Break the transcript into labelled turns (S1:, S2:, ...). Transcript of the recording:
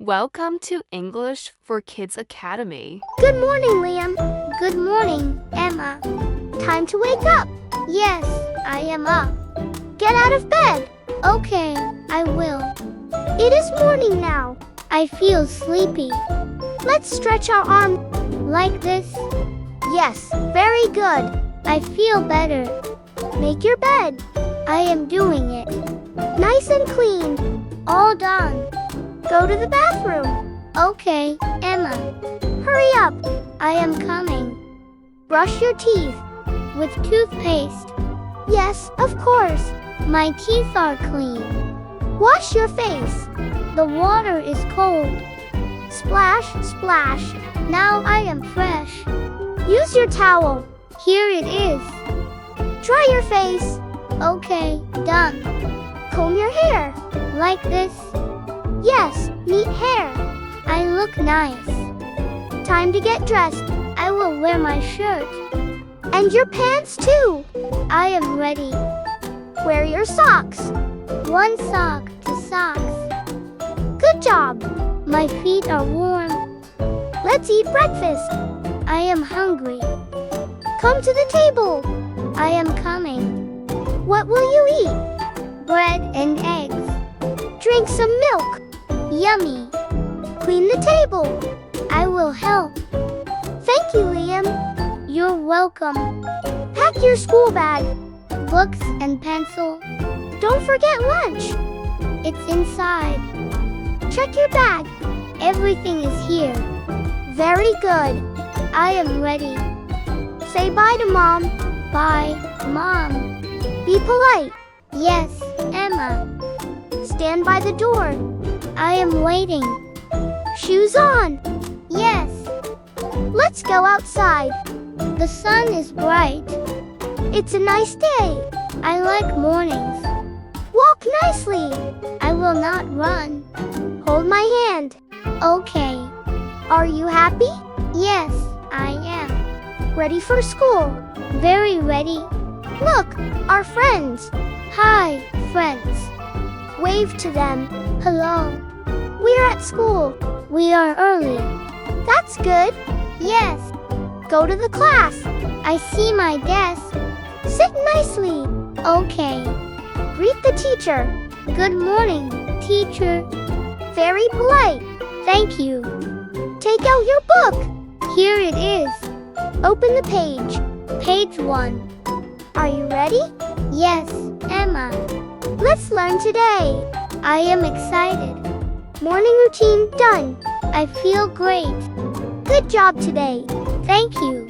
S1: Welcome to English for Kids Academy.
S2: Good morning, Liam. Good morning, Emma. Time to wake up. Yes, I am up. Get out of bed. Okay, I will. It is morning now. I feel sleepy. Let's stretch our arms like this. Yes, very good. I feel better. Make your bed. I am doing it. Nice and clean. All done. Go to the bathroom. Okay, Emma. Hurry up. I am coming. Brush your teeth with toothpaste. Yes, of course. My teeth are clean. Wash your face. The water is cold. Splash, splash. Now I am fresh. Use your towel. Here it is. Dry your face. Okay, done. Comb your hair. Like this. Yes, neat hair. I look nice. Time to get dressed. I will wear my shirt. And your pants too. I am ready. Wear your socks. One sock to socks. Good job. My feet are warm. Let's eat breakfast. I am hungry. Come to the table. I am coming. What will you eat? Bread and eggs. Drink some milk. Yummy. Clean the table. I will help. Thank you, Liam. You're welcome. Pack your school bag. Books and pencil. Don't forget lunch. It's inside. Check your bag. Everything is here. Very good. I am ready. Say bye to Mom. Bye, Mom. Be polite. Yes, Emma. Stand by the door. I am waiting. Shoes on. Yes. Let's go outside. The sun is bright. It's a nice day. I like mornings. Walk nicely. I will not run. Hold my hand. Okay. Are you happy? Yes, I am. Ready for school? Very ready. Look, our friends. Hi, friends. Wave to them. Hello. We're at school. We are early. That's good. Yes. Go to the class. I see my desk. Sit nicely. Okay. Greet the teacher. Good morning, teacher. Very polite. Thank you. Take out your book. Here it is. Open the page. Page 1. Are you ready? Yes, Emma. Let's learn today. I am excited. Morning routine done. I feel great. Good job today. Thank you.